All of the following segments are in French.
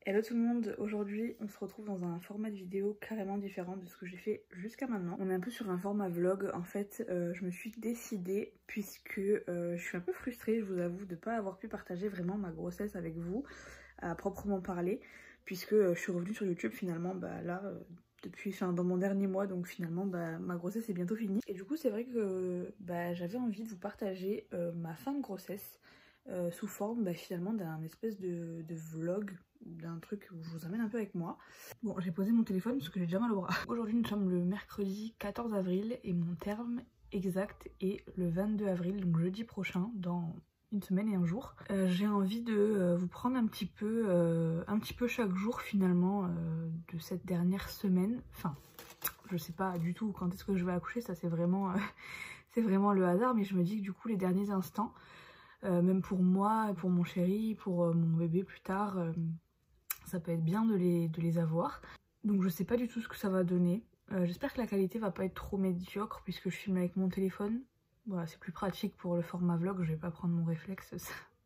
Hello tout le monde, aujourd'hui on se retrouve dans un format de vidéo carrément différent de ce que j'ai fait jusqu'à maintenant. On est un peu sur un format vlog, en fait je me suis décidée puisque je suis un peu frustrée, je vous avoue, de ne pas avoir pu partager vraiment ma grossesse avec vous à proprement parler, puisque je suis revenue sur YouTube finalement depuis dans mon dernier mois, donc finalement ma grossesse est bientôt finie. Et du coup c'est vrai que j'avais envie de vous partager ma fin de grossesse sous forme finalement d'un espèce de vlog, d'un truc où je vous amène un peu avec moi. Bon, j'ai posé mon téléphone parce que j'ai déjà mal au bras. Aujourd'hui nous sommes le mercredi 14 avril et mon terme exact est le 22 avril, donc jeudi prochain, dans une semaine et un jour. J'ai envie de vous prendre un petit peu chaque jour finalement de cette dernière semaine. Enfin, je sais pas du tout quand est-ce que je vais accoucher, ça c'est vraiment, c'est vraiment le hasard, mais je me dis que du coup les derniers instants, même pour moi, pour mon chéri, pour mon bébé plus tard, ça peut être bien de les avoir. Donc je sais pas du tout ce que ça va donner. J'espère que la qualité va pas être trop médiocre puisque je filme avec mon téléphone. Voilà, c'est plus pratique pour le format vlog, je vais pas prendre mon réflexe,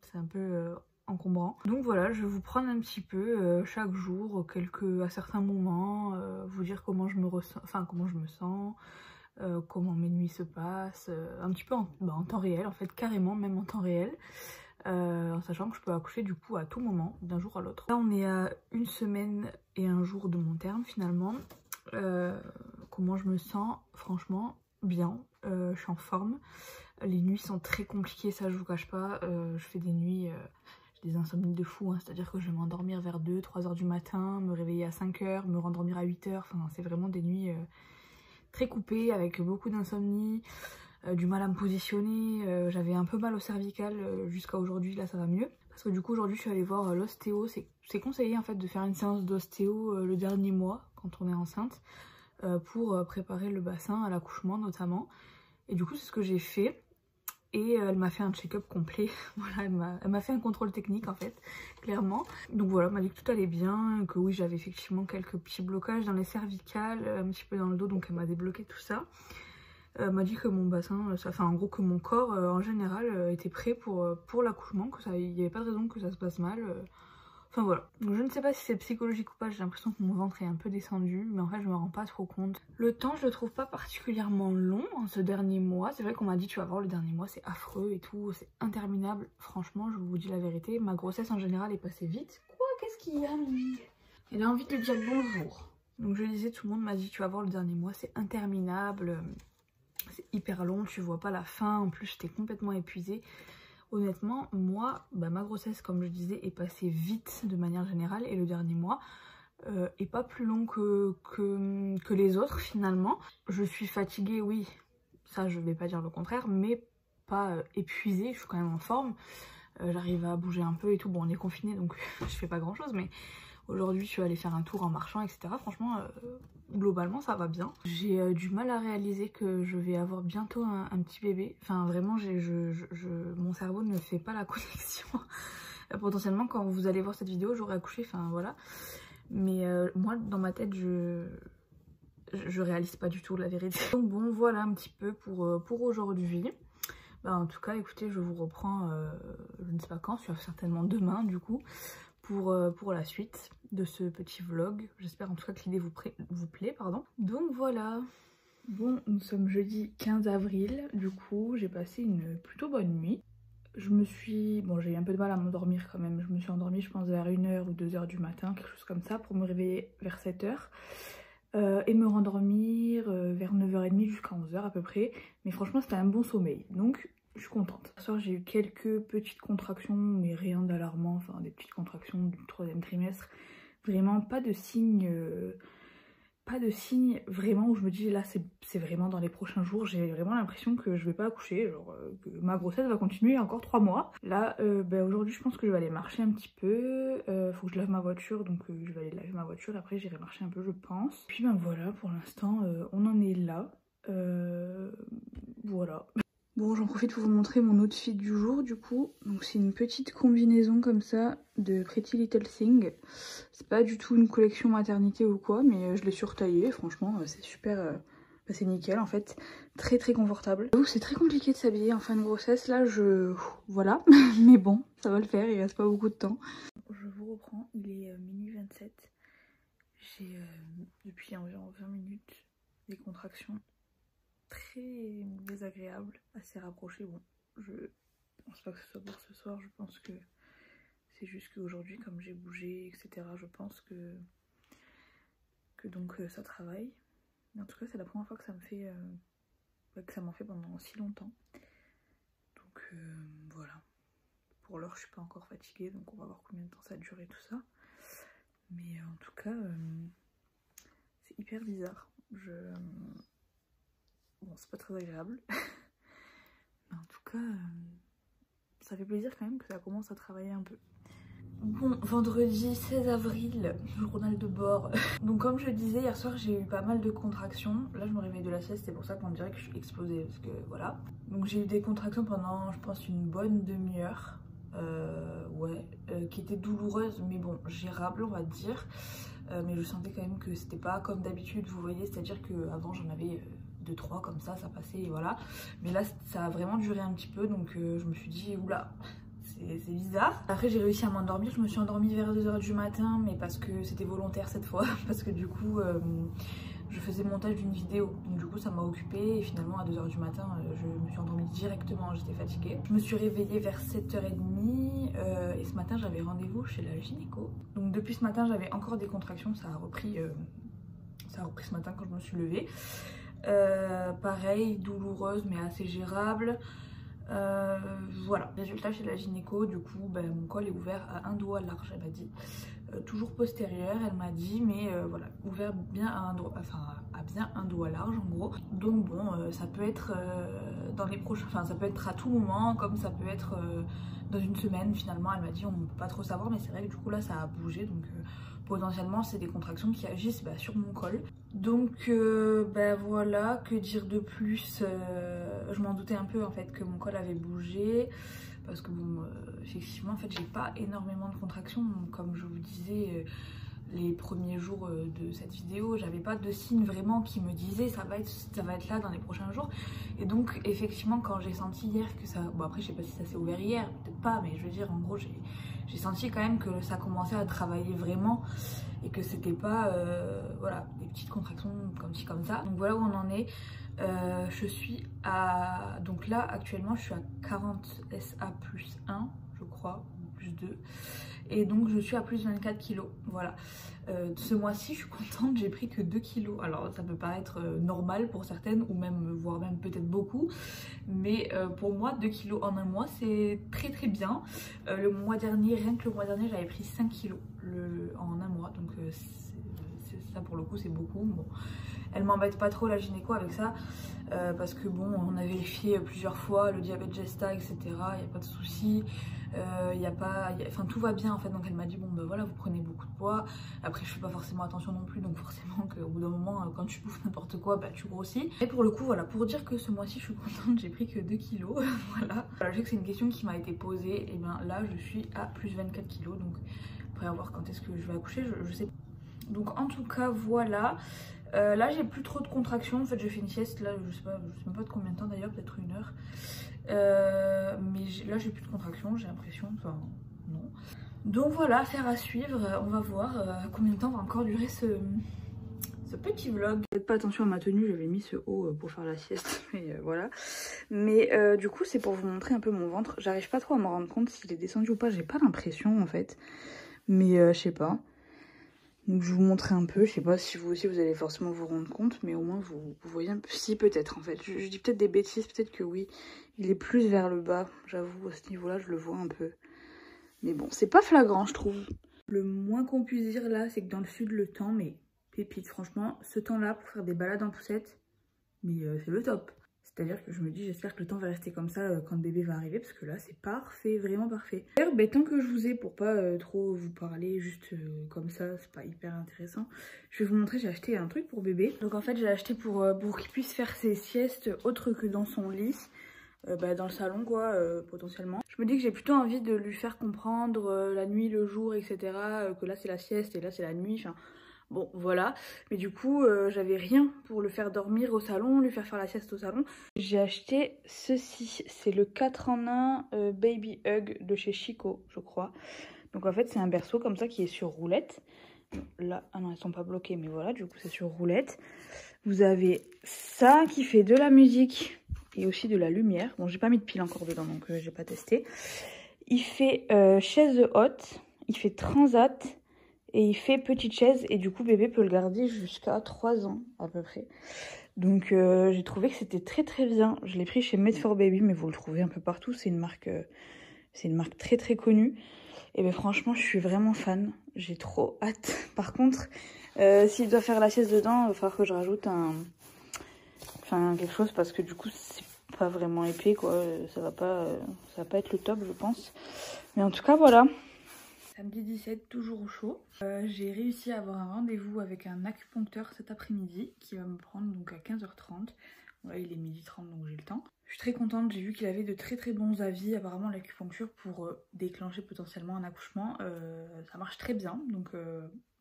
c'est un peu encombrant. Donc voilà, je vais vous prendre un petit peu chaque jour, à certains moments, vous dire comment je me ressens, enfin comment je me sens, comment mes nuits se passent, un petit peu en temps réel, en fait, carrément même en temps réel. En sachant que je peux accoucher du coup à tout moment, d'un jour à l'autre. Là on est à une semaine et un jour de mon terme finalement. Comment je me sens? Franchement bien, je suis en forme. Les nuits sont très compliquées, ça je vous cache pas. Je fais des nuits, j'ai des insomnies de fou, hein, c'est-à-dire que je vais m'endormir vers 2-3 heures du matin, me réveiller à 5 heures, me rendormir à 8 heures, enfin c'est vraiment des nuits très coupées avec beaucoup d'insomnie. Du mal à me positionner, j'avais un peu mal au cervical jusqu'à aujourd'hui, là ça va mieux. Parce que du coup aujourd'hui je suis allée voir l'ostéo, c'est conseillé en fait de faire une séance d'ostéo le dernier mois quand on est enceinte pour préparer le bassin à l'accouchement notamment. Et du coup c'est ce que j'ai fait et elle m'a fait un check-up complet, voilà, elle m'a fait un contrôle technique en fait, clairement. Donc voilà, elle m'a dit que tout allait bien, que oui j'avais effectivement quelques petits blocages dans les cervicales, un petit peu dans le dos, donc elle m'a débloqué tout ça. M'a dit que mon bassin, enfin en gros que mon corps en général était prêt pour l'accouchement, que ça, il n'y avait pas de raison que ça se passe mal. Enfin voilà. Donc je ne sais pas si c'est psychologique ou pas, j'ai l'impression que mon ventre est un peu descendu, mais en fait je me rends pas trop compte. Le temps je le trouve pas particulièrement long en ce dernier mois. C'est vrai qu'on m'a dit tu vas voir le dernier mois c'est affreux et tout, c'est interminable. Franchement je vous dis la vérité, ma grossesse en général est passée vite. Quoi? Qu'est-ce qu'il y a lui? Elle a envie de dire bonjour. Donc je disais, tout le monde m'a dit tu vas voir le dernier mois c'est interminable. C'est hyper long, tu vois pas la fin, en plus j'étais complètement épuisée. Honnêtement, moi, ma grossesse, comme je disais, est passée vite de manière générale et le dernier mois est pas plus long que les autres finalement. Je suis fatiguée, oui, ça je vais pas dire le contraire, mais pas épuisée, je suis quand même en forme. J'arrive à bouger un peu et tout, bon on est confiné donc je fais pas grand chose, mais aujourd'hui je suis allée faire un tour en marchant, etc. Franchement, globalement ça va bien. J'ai du mal à réaliser que je vais avoir bientôt un petit bébé. Enfin vraiment, mon cerveau ne fait pas la connexion. Potentiellement quand vous allez voir cette vidéo, j'aurai accouché, enfin voilà. Mais moi dans ma tête, je réalise pas du tout la vérité. Donc bon, voilà un petit peu pour aujourd'hui. En tout cas, écoutez, je vous reprends, je ne sais pas quand, certainement demain du coup, pour la suite de ce petit vlog. J'espère en tout cas que l'idée vous plaît, pardon. Donc voilà. Bon, nous sommes jeudi 15 avril, du coup j'ai passé une plutôt bonne nuit. J'ai eu un peu de mal à m'endormir quand même. Je me suis endormie je pense vers 1h ou 2h du matin, quelque chose comme ça, pour me réveiller vers 7h. Et me rendormir vers 9h30 jusqu'à 11h à peu près. Mais franchement c'était un bon sommeil, donc je suis contente. Ce soir j'ai eu quelques petites contractions, mais rien d'alarmant, enfin des petites contractions du 3e trimestre. Vraiment pas de signes vraiment où je me dis là c'est vraiment dans les prochains jours. J'ai vraiment l'impression que je vais pas accoucher, genre que ma grossesse va continuer encore 3 mois. Là aujourd'hui je pense que je vais aller marcher un petit peu, faut que je lave ma voiture, donc je vais aller laver ma voiture, après j'irai marcher un peu je pense. Puis voilà, pour l'instant on en est là, voilà. Bon, j'en profite pour vous montrer mon outfit du jour du coup. Donc c'est une petite combinaison comme ça de Pretty Little Thing. C'est pas du tout une collection maternité ou quoi, mais je l'ai surtaillée, franchement c'est super bah, c'est nickel en fait, très très confortable. J'avoue que c'est très compliqué de s'habiller en fin de grossesse, là voilà, mais bon, ça va le faire, il reste pas beaucoup de temps. Je vous reprends, il est minuit 27, j'ai depuis environ 20 minutes des contractions très désagréables, assez rapprochées. Bon, je pense pas que ce soit pour ce soir, je pense que c'est juste qu'aujourd'hui comme j'ai bougé etc, je pense que donc ça travaille. Mais en tout cas c'est la première fois que ça me fait que ça m'en fait pendant si longtemps. Donc voilà. Pour l'heure je suis pas encore fatiguée, donc on va voir combien de temps ça a duré tout ça. Mais en tout cas c'est hyper bizarre. Bon c'est pas très agréable. Mais en tout cas ça fait plaisir quand même que ça commence à travailler un peu. Bon, vendredi 16 avril, journal de bord. Donc comme je disais, hier soir j'ai eu pas mal de contractions. Là je me réveille de la sieste, c'est pour ça qu'on dirait que je suis explosée, parce que voilà. Donc j'ai eu des contractions pendant je pense une bonne demi-heure. Qui étaient douloureuses mais bon, gérables on va dire. Mais je sentais quand même que c'était pas comme d'habitude, vous voyez, c'est-à-dire qu'avant j'en avais 2-3 comme ça passait et voilà. Mais là ça a vraiment duré un petit peu, donc je me suis dit oula, c'est bizarre. Après j'ai réussi à m'endormir, je me suis endormie vers 2 h du matin, mais parce que c'était volontaire cette fois, parce que du coup je faisais le montage d'une vidéo, donc du coup ça m'a occupée et finalement à 2 h du matin je me suis endormie directement, j'étais fatiguée. Je me suis réveillée vers 7 h 30 et ce matin j'avais rendez-vous chez la gynéco. Donc depuis ce matin j'avais encore des contractions, ça a repris ce matin quand je me suis levée. Pareil, douloureuse mais assez gérable. Voilà, résultat chez la gynéco, du coup mon col est ouvert à un doigt large, elle m'a dit. Toujours postérieur, elle m'a dit, mais voilà, ouvert bien à un doigt, enfin à bien un doigt large en gros. Donc bon, ça peut être dans les prochains, enfin ça peut être à tout moment, comme ça peut être dans une semaine finalement. Elle m'a dit, on ne peut pas trop savoir, mais c'est vrai que du coup là ça a bougé, donc potentiellement c'est des contractions qui agissent sur mon col. Donc voilà, que dire de plus, je m'en doutais un peu en fait que mon col avait bougé. Parce que bon, effectivement, en fait, j'ai pas énormément de contractions. Comme je vous disais, les premiers jours de cette vidéo, j'avais pas de signes vraiment qui me disaient ça va être là dans les prochains jours. Et donc, effectivement, quand j'ai senti hier que ça... Bon, après, je sais pas si ça s'est ouvert hier, peut-être pas, mais je veux dire, en gros, j'ai senti quand même que ça commençait à travailler vraiment. Et que c'était pas, voilà, des petites contractions comme ci, comme ça. Donc voilà où on en est. Je suis à... Donc là actuellement je suis à 40 SA plus 1 je crois, plus 2. Et donc je suis à plus 24 kilos, voilà. Ce mois-ci je suis contente, j'ai pris que 2 kilos. Alors ça peut paraître normal pour certaines, ou même, voire même peut-être beaucoup. Mais pour moi 2 kilos en un mois c'est très très bien. Le mois dernier, rien que le mois dernier j'avais pris 5 kilos en un mois. Donc ça pour le coup c'est beaucoup. Bon. Elle m'embête pas trop la gynéco avec ça parce que bon, on a vérifié plusieurs fois le diabète gesta, etc. Il n'y a pas de souci, enfin tout va bien en fait. Donc elle m'a dit bon ben voilà, vous prenez beaucoup de poids. Après je fais pas forcément attention non plus, donc forcément qu'au bout d'un moment quand tu bouffes n'importe quoi, bah tu grossis. Et pour le coup voilà, pour dire que ce mois-ci je suis contente, j'ai pris que 2 kilos. Voilà. Je sais que c'est une question qui m'a été posée, et bien là je suis à plus 24 kilos, donc après à voir quand est-ce que je vais accoucher, je sais pas. Donc en tout cas voilà. Là j'ai plus trop de contractions, en fait j'ai fait une sieste, là je sais même pas de combien de temps d'ailleurs, peut-être 1 heure. Mais là j'ai plus de contractions, j'ai l'impression, enfin non. Donc voilà, affaire à suivre, on va voir combien de temps va encore durer ce petit vlog. Faites pas attention à ma tenue, j'avais mis ce haut pour faire la sieste, mais voilà. Mais du coup c'est pour vous montrer un peu mon ventre, j'arrive pas trop à me rendre compte s'il est descendu ou pas, j'ai pas l'impression en fait. Mais je sais pas. Donc je vous montrer un peu, je sais pas si vous aussi vous allez forcément vous rendre compte, mais au moins vous voyez un peu, si peut-être en fait, je dis peut-être des bêtises, peut-être que oui, il est plus vers le bas, j'avoue à ce niveau-là je le vois un peu. Mais bon, c'est pas flagrant je trouve. Le moins qu'on puisse dire là, c'est que dans le sud le temps, mais pépite franchement, ce temps-là pour faire des balades en poussette, mais c'est le top. C'est-à-dire que je me dis, j'espère que le temps va rester comme ça quand le bébé va arriver, parce que là, c'est parfait, vraiment parfait. D'ailleurs, tant que je vous ai, pour pas trop vous parler juste comme ça, c'est pas hyper intéressant, je vais vous montrer, j'ai acheté un truc pour bébé. Donc en fait, j'ai acheté pour qu'il puisse faire ses siestes autre que dans son lit, dans le salon quoi, potentiellement. Je me dis que j'ai plutôt envie de lui faire comprendre la nuit, le jour, etc. Que là, c'est la sieste et là, c'est la nuit, enfin... Bon voilà, mais du coup j'avais rien pour le faire dormir au salon, lui faire la sieste au salon. J'ai acheté ceci, c'est le 4 en 1 Baby Hug de chez Chico je crois. Donc en fait c'est un berceau comme ça qui est sur roulette. Là, ah non elles sont pas bloquées mais voilà, du coup c'est sur roulette. Vous avez ça qui fait de la musique et aussi de la lumière. Bon j'ai pas mis de pile encore dedans donc j'ai pas testé. Il fait chaise haute, il fait transat. Et il fait petite chaise et du coup bébé peut le garder jusqu'à 3 ans à peu près. Donc j'ai trouvé que c'était très très bien. Je l'ai pris chez Made for Baby mais vous le trouvez un peu partout. C'est une marque très très connue. Et bien franchement je suis vraiment fan. J'ai trop hâte. Par contre s'il doit faire la chaise dedans, il va falloir que je rajoute quelque chose parce que du coup c'est pas vraiment épais quoi. Ça va pas être le top je pense. Mais en tout cas voilà. Samedi 17, toujours au chaud. J'ai réussi à avoir un rendez-vous avec un acupuncteur cet après-midi qui va me prendre donc à 15h30. Bon, là il est 12h30 donc j'ai le temps. Je suis très contente, j'ai vu qu'il avait de très très bons avis apparemment l'acupuncture pour déclencher potentiellement un accouchement. Ça marche très bien donc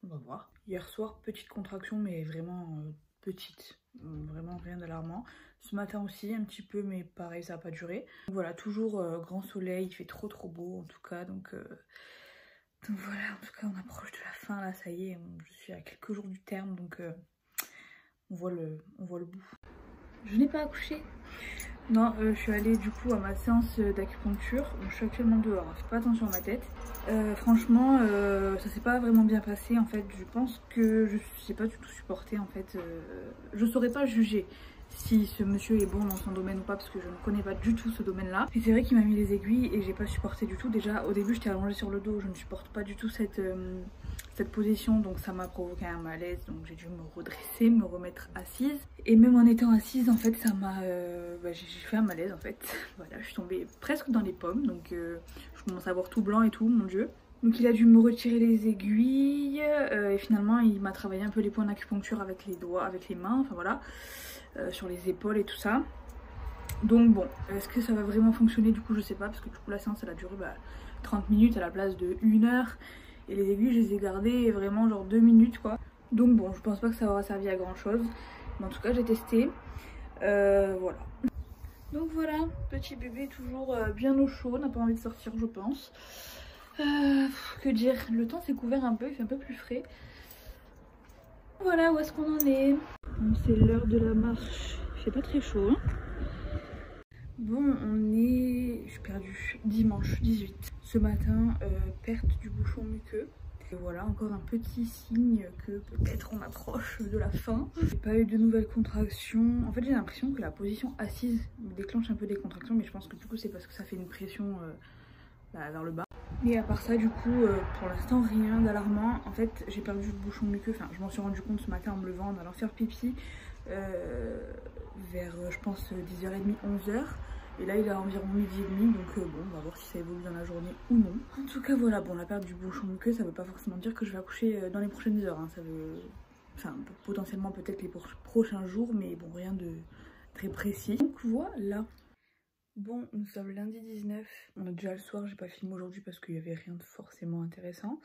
on va voir. Hier soir petite contraction mais vraiment petite, vraiment rien d'alarmant. Ce matin aussi un petit peu mais pareil ça n'a pas duré. Donc voilà, toujours grand soleil, il fait trop beau en tout cas donc voilà, en tout cas on approche de la fin là, ça y est, je suis à quelques jours du terme donc on voit le bout. Je n'ai pas accouché. Non, je suis allée du coup à ma séance d'acupuncture. Bon, je suis actuellement dehors, hein, fais pas attention à ma tête. Franchement, ça s'est pas vraiment bien passé en fait. Je pense que je sais pas du tout supporter en fait. Je saurais pas juger si ce monsieur est bon dans son domaine ou pas parce que je ne connais pas du tout ce domaine là. Et c'est vrai qu'il m'a mis les aiguilles et j'ai pas supporté du tout. Déjà au début j'étais allongée sur le dos, je ne supporte pas du tout cette position donc ça m'a provoqué un malaise donc j'ai dû me redresser, me remettre assise et même en étant assise en fait ça m'a j'ai fait un malaise en fait. Voilà, je suis tombée presque dans les pommes donc je commence à avoir tout blanc et tout, mon dieu. Donc il a dû me retirer les aiguilles et finalement il m'a travaillé un peu les points d'acupuncture avec les doigts, avec les mains, enfin voilà, sur les épaules et tout ça. Donc bon, est-ce que ça va vraiment fonctionner du coup je sais pas parce que du coup la séance elle a duré 30 minutes à la place de 1 heure. Et les aiguilles, je les ai gardées vraiment genre 2 minutes quoi. Donc bon, je pense pas que ça aura servi à grand chose. Mais en tout cas, j'ai testé. Voilà. Donc voilà, petit bébé toujours bien au chaud. N'a pas envie de sortir, je pense. Que dire, le temps s'est couvert un peu, il fait un peu plus frais. Voilà où est-ce qu'on en est. Bon, c'est l'heure de la marche. Il fait pas très chaud. Hein. Bon, on est, je suis perdue, dimanche 18. Ce matin, perte du bouchon muqueux. Et voilà, encore un petit signe que peut-être on approche de la fin. J'ai pas eu de nouvelles contractions. En fait, j'ai l'impression que la position assise me déclenche un peu des contractions, mais je pense que du coup, c'est parce que ça fait une pression vers le bas. Mais à part ça, du coup, pour l'instant, rien d'alarmant. En fait, j'ai perdu le bouchon muqueux. Enfin, je m'en suis rendu compte ce matin en me levant, en allant faire pipi. Vers, je pense, 10h30, 11h. Et là il est environ 12h30 donc bon on va voir si ça évolue dans la journée ou non. En tout cas voilà, bon la perte du bouchon muqueux ça veut pas forcément dire que je vais accoucher dans les prochaines heures. Hein. Ça veut, enfin potentiellement peut-être les prochains jours mais bon rien de très précis. Donc voilà. Bon nous sommes lundi 19, on est déjà le soir, j'ai pas filmé aujourd'hui parce qu'il y avait rien de forcément intéressant.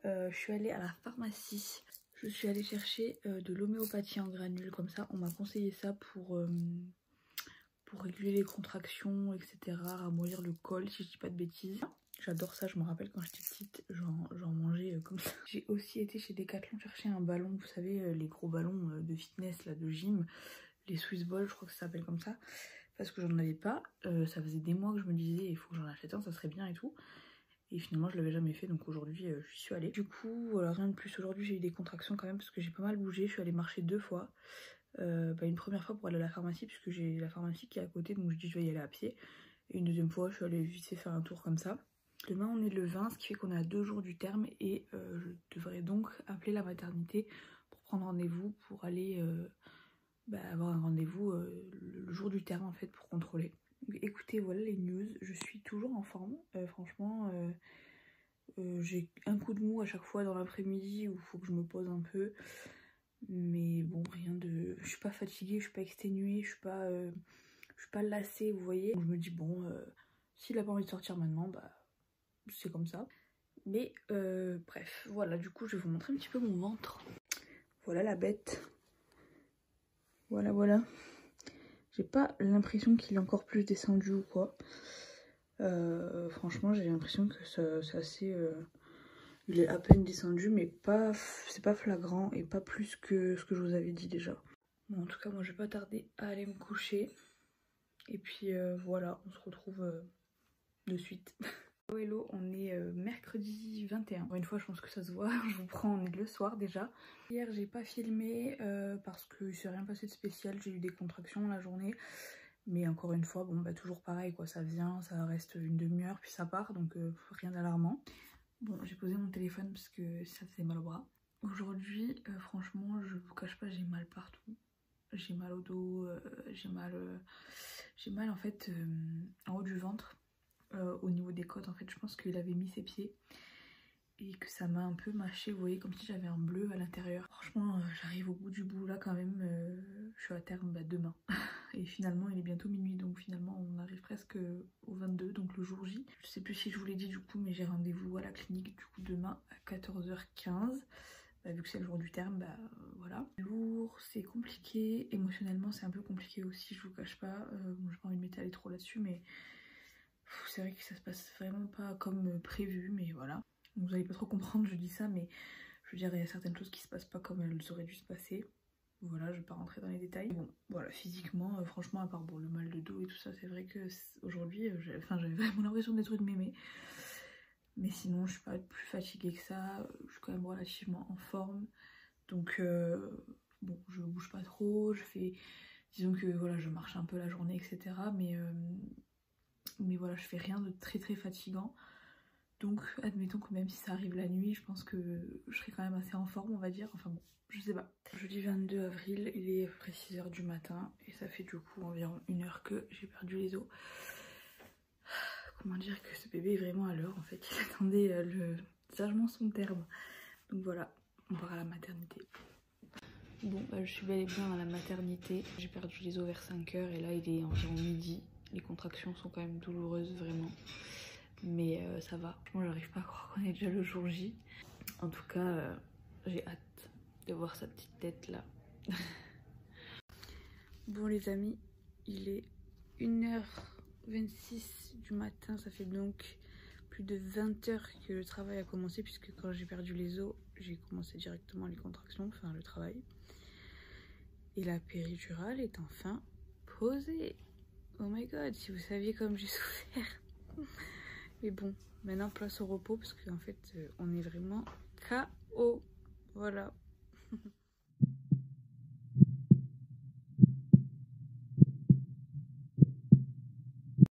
Je suis allée à la pharmacie. Je suis allée chercher de l'homéopathie en granules comme ça. On m'a conseillé ça pour réguler les contractions, etc. Ramollir le col, si je dis pas de bêtises. J'adore ça, je me rappelle quand j'étais petite, j'en mangeais comme ça. J'ai aussi été chez Decathlon chercher un ballon, vous savez, les gros ballons de fitness, là, de gym. Les Swiss Balls, je crois que ça s'appelle comme ça. Parce que j'en avais pas. Ça faisait des mois que je me disais, il faut que j'en achète un, ça serait bien et tout. Et finalement, je l'avais jamais fait, donc aujourd'hui, je suis allée. Du coup, voilà, rien de plus. Aujourd'hui, j'ai eu des contractions quand même parce que j'ai pas mal bougé. Je suis allée marcher 2 fois. Une première fois pour aller à la pharmacie puisque j'ai la pharmacie qui est à côté donc je dis je vais y aller à pied et une deuxième fois je suis allée vite fait faire un tour comme ça. Demain on est le 20 ce qui fait qu'on est à 2 jours du terme et je devrais donc appeler la maternité pour prendre rendez-vous pour aller avoir un rendez-vous le jour du terme en fait pour contrôler. Donc, écoutez voilà les news, je suis toujours en forme franchement j'ai un coup de mou à chaque fois dans l'après-midi où il faut que je me pose un peu. Mais bon, rien de... Je suis pas fatiguée, je suis pas exténuée, je suis pas lassée, vous voyez. Donc je me dis, bon, s'il a pas envie de sortir maintenant, bah, c'est comme ça. Mais bref, voilà, du coup, je vais vous montrer un petit peu mon ventre. Voilà la bête. Voilà, voilà. J'ai pas l'impression qu'il est encore plus descendu ou quoi. Franchement, j'ai l'impression que c'est assez... il est à peine descendu, mais pas, c'est pas flagrant et pas plus que ce que je vous avais dit déjà. Bon, en tout cas, moi, je vais pas tarder à aller me coucher. Et puis voilà, on se retrouve de suite. Hello, hello, on est mercredi 21. Encore une fois, je pense que ça se voit. Je vous prends, on est le soir déjà. Hier, j'ai pas filmé parce que il s'est rien passé de spécial. J'ai eu des contractions la journée. Mais encore une fois, bon bah toujours pareil quoi, ça vient, ça reste une demi-heure puis ça part, donc rien d'alarmant. Bon, j'ai posé mon téléphone parce que ça faisait mal au bras. Aujourd'hui, franchement, je vous cache pas, j'ai mal partout. J'ai mal au dos, j'ai mal en fait en haut du ventre, au niveau des côtes en fait. Je pense qu'il avait mis ses pieds et que ça m'a un peu mâché, vous voyez, comme si j'avais un bleu à l'intérieur. Franchement, j'arrive au bout du bout là quand même, je suis à terme demain. Et finalement il est bientôt minuit, donc finalement on arrive presque au 22, donc le jour J. Je sais plus si je vous l'ai dit du coup, mais j'ai rendez-vous à la clinique du coup demain à 14h15. Bah, vu que c'est le jour du terme, bah voilà. Lourd, c'est compliqué, émotionnellement c'est un peu compliqué aussi, je vous cache pas. Bon, j'ai pas envie de m'étaler trop là-dessus, mais c'est vrai que ça se passe vraiment pas comme prévu, mais voilà. Donc, vous allez pas trop comprendre, je dis ça, mais je veux dire, il y a certaines choses qui se passent pas comme elles auraient dû se passer. Voilà, je vais pas rentrer dans les détails. Bon, voilà, physiquement, franchement, à part bon, le mal de dos et tout ça, c'est vrai que aujourd'hui, j'avais vraiment l'impression d'être une mémé. Mais sinon, je suis pas plus fatiguée que ça. Je suis quand même relativement en forme. Donc, bon, je bouge pas trop. Je fais, disons que voilà, je marche un peu la journée, etc. Mais voilà, je fais rien de très très fatigant. Donc, admettons que même si ça arrive la nuit, je pense que je serai quand même assez en forme, on va dire. Enfin bon, je sais pas. Jeudi 22 avril, il est à peu près 6 h du matin. Et ça fait du coup environ 1 heure que j'ai perdu les os. Comment dire que ce bébé est vraiment à l'heure en fait. Il attendait sagement son terme. Donc voilà, on part à la maternité. Bon, bah, je suis bel et bien à la maternité. J'ai perdu les os vers 5 h et là il est environ midi. Les contractions sont quand même douloureuses, vraiment. Mais ça va. Moi, j'arrive pas à croire qu'on est déjà le jour J. En tout cas, j'ai hâte de voir sa petite tête là. Bon les amis, il est 1h26 du matin. Ça fait donc plus de 20 h que le travail a commencé, puisque quand j'ai perdu les os, j'ai commencé directement les contractions, enfin le travail. Et la péridurale est enfin posée. Oh my god, si vous saviez comme j'ai souffert. Mais bon, maintenant place au repos parce qu'en fait on est vraiment KO. Voilà.